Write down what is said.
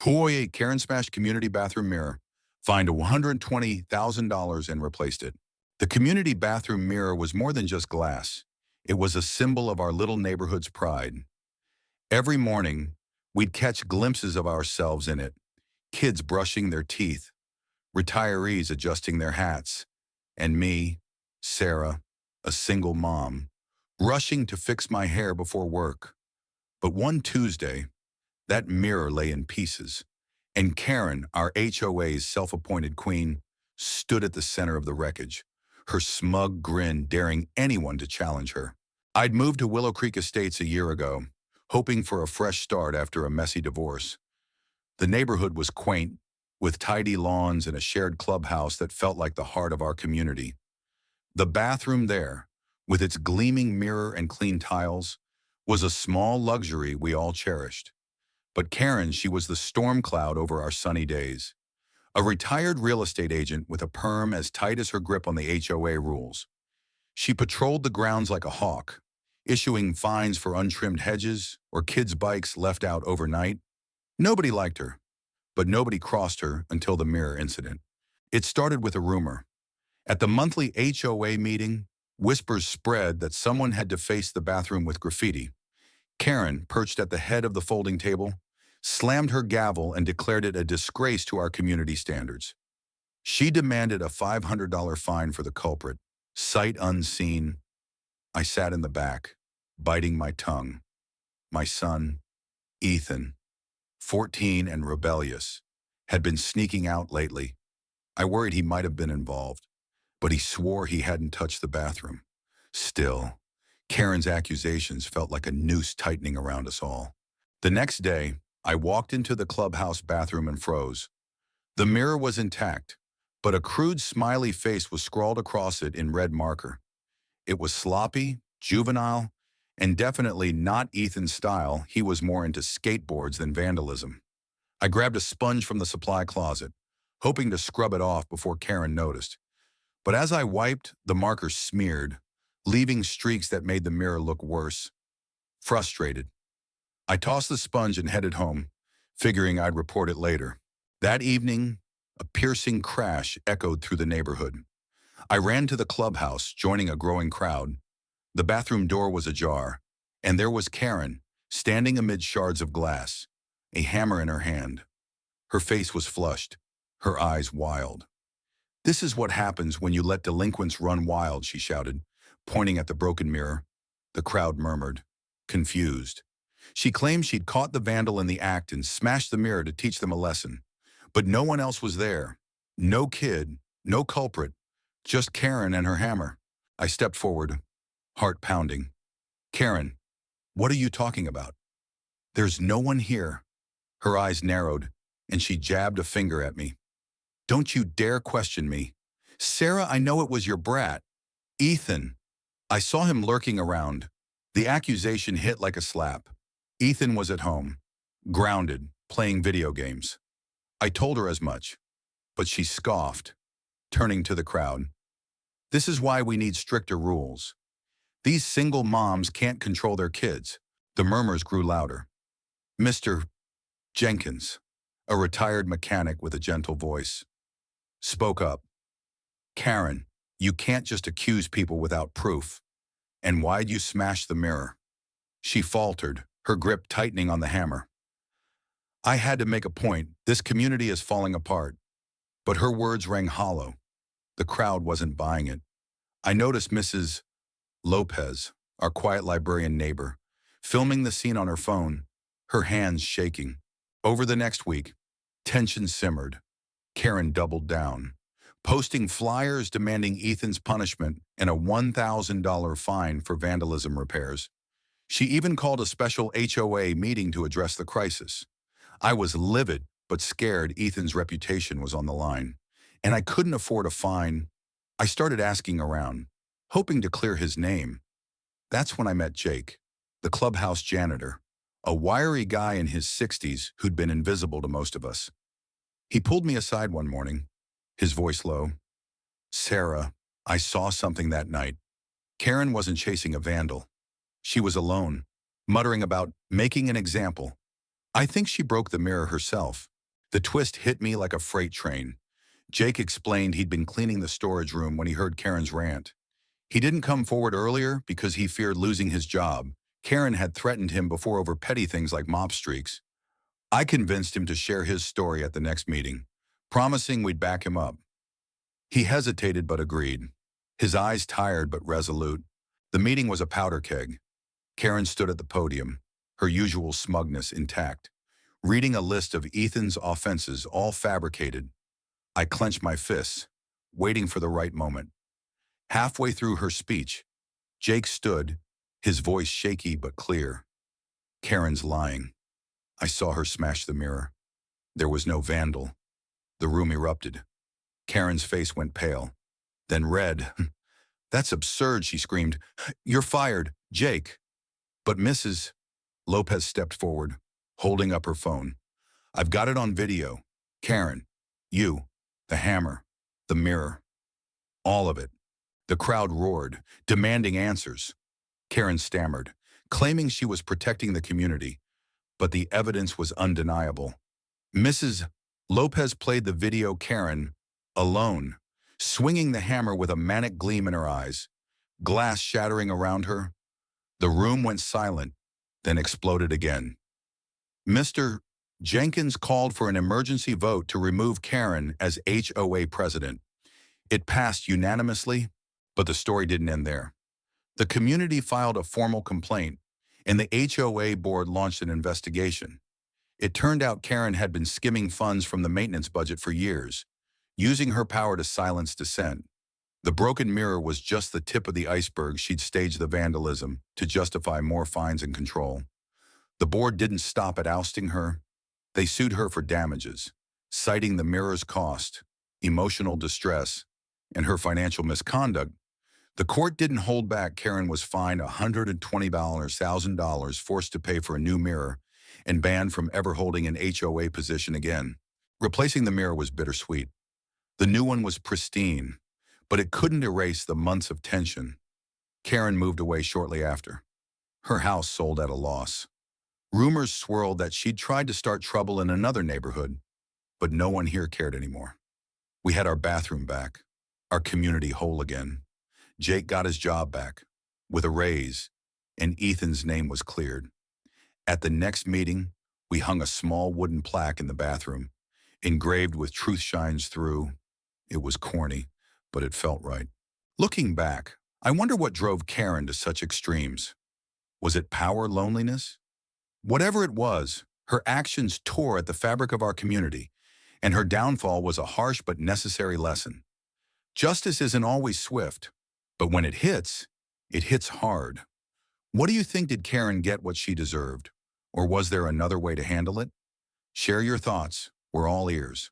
HOA Karen smashed community bathroom mirror, fined $120,000 and replaced it. The community bathroom mirror was more than just glass. It was a symbol of our little neighborhood's pride. Every morning, we'd catch glimpses of ourselves in it, kids brushing their teeth, retirees adjusting their hats, and me, Sarah, a single mom, rushing to fix my hair before work. But one Tuesday, that mirror lay in pieces, and Karen, our HOA's self-appointed queen, stood at the center of the wreckage, her smug grin daring anyone to challenge her. I'd moved to Willow Creek Estates a year ago, hoping for a fresh start after a messy divorce. The neighborhood was quaint, with tidy lawns and a shared clubhouse that felt like the heart of our community. The bathroom there, with its gleaming mirror and clean tiles, was a small luxury we all cherished. But Karen, she was the storm cloud over our sunny days. A retired real estate agent with a perm as tight as her grip on the HOA rules. She patrolled the grounds like a hawk, issuing fines for untrimmed hedges or kids' bikes left out overnight. Nobody liked her, but nobody crossed her until the mirror incident. It started with a rumor. At the monthly HOA meeting, whispers spread that someone had defaced the bathroom with graffiti. Karen, perched at the head of the folding table, slammed her gavel and declared it a disgrace to our community standards. She demanded a $500 fine for the culprit, sight unseen. I sat in the back, biting my tongue. My son, Ethan, 14 and rebellious, had been sneaking out lately. I worried he might have been involved, but he swore he hadn't touched the bathroom. Still, Karen's accusations felt like a noose tightening around us all. The next day, I walked into the clubhouse bathroom and froze. The mirror was intact, but a crude smiley face was scrawled across it in red marker. It was sloppy, juvenile, and definitely not Ethan's style. He was more into skateboards than vandalism. I grabbed a sponge from the supply closet, hoping to scrub it off before Karen noticed. But as I wiped, the marker smeared, leaving streaks that made the mirror look worse. Frustrated, I tossed the sponge and headed home, figuring I'd report it later. That evening, a piercing crash echoed through the neighborhood. I ran to the clubhouse, joining a growing crowd. The bathroom door was ajar, and there was Karen, standing amid shards of glass, a hammer in her hand. Her face was flushed, her eyes wild. "This is what happens when you let delinquents run wild," she shouted, pointing at the broken mirror. The crowd murmured, confused. She claimed she'd caught the vandal in the act and smashed the mirror to teach them a lesson. But no one else was there. No kid, no culprit, just Karen and her hammer. I stepped forward, heart pounding. "Karen, what are you talking about?" "There's no one here." Her eyes narrowed, and she jabbed a finger at me. "Don't you dare question me. Sarah, I know it was your brat. Ethan. I saw him lurking around." The accusation hit like a slap. Ethan was at home, grounded, playing video games. I told her as much, but she scoffed, turning to the crowd. "This is why we need stricter rules. These single moms can't control their kids." The murmurs grew louder. Mr. Jenkins, a retired mechanic with a gentle voice, spoke up. "Karen, you can't just accuse people without proof. And why'd you smash the mirror?" She faltered, her grip tightening on the hammer. I had to make a point. This community is falling apart. But her words rang hollow. The crowd wasn't buying it. I noticed Mrs. Lopez, our quiet librarian neighbor, filming the scene on her phone, her hands shaking. Over the next week, tension simmered. Karen doubled down, posting flyers demanding Ethan's punishment and a $1,000 fine for vandalism repairs. She even called a special HOA meeting to address the crisis. I was livid, but scared Ethan's reputation was on the line, and I couldn't afford a fine. I started asking around, hoping to clear his name. That's when I met Jake, the clubhouse janitor, a wiry guy in his 60s who'd been invisible to most of us. He pulled me aside one morning, his voice low. "Sarah, I saw something that night." Karen wasn't chasing a vandal. She was alone, muttering about making an example. I think she broke the mirror herself. The twist hit me like a freight train. Jake explained he'd been cleaning the storage room when he heard Karen's rant. He didn't come forward earlier because he feared losing his job. Karen had threatened him before over petty things like mop streaks. I convinced him to share his story at the next meeting, promising we'd back him up. He hesitated but agreed, his eyes tired but resolute. The meeting was a powder keg. Karen stood at the podium, her usual smugness intact, reading a list of Ethan's offenses, all fabricated. I clenched my fists, waiting for the right moment. Halfway through her speech, Jake stood, his voice shaky but clear. Karen's lying. I saw her smash the mirror. There was no vandal. The room erupted. Karen's face went pale, then red. That's absurd, she screamed. You're fired, Jake. But Mrs. Lopez stepped forward, holding up her phone. I've got it on video. Karen, you, the hammer, the mirror, all of it. The crowd roared, demanding answers. Karen stammered, claiming she was protecting the community, but the evidence was undeniable. Mrs. Lopez played the video Karen, alone, swinging the hammer with a manic gleam in her eyes, glass shattering around her. The room went silent, then exploded again. Mr. Jenkins called for an emergency vote to remove Karen as HOA president. It passed unanimously, but the story didn't end there. The community filed a formal complaint, and the HOA board launched an investigation. It turned out Karen had been skimming funds from the maintenance budget for years, using her power to silence dissent. The broken mirror was just the tip of the iceberg. She'd staged the vandalism to justify more fines and control. The board didn't stop at ousting her. They sued her for damages, citing the mirror's cost, emotional distress, and her financial misconduct. The court didn't hold back. Karen was fined $120,000, forced to pay for a new mirror, and banned from ever holding an HOA position again. Replacing the mirror was bittersweet. The new one was pristine, but it couldn't erase the months of tension. Karen moved away shortly after. Her house sold at a loss. Rumors swirled that she'd tried to start trouble in another neighborhood, but no one here cared anymore. We had our bathroom back, our community whole again. Jake got his job back, with a raise, and Ethan's name was cleared. At the next meeting, we hung a small wooden plaque in the bathroom, engraved with "Truth Shines Through." It was corny, but it felt right. Looking back, I wonder what drove Karen to such extremes. Was it power, loneliness? Whatever it was, her actions tore at the fabric of our community, and her downfall was a harsh but necessary lesson. Justice isn't always swift, but when it hits hard. What do you think? Did Karen get what she deserved? Or was there another way to handle it? Share your thoughts. We're all ears.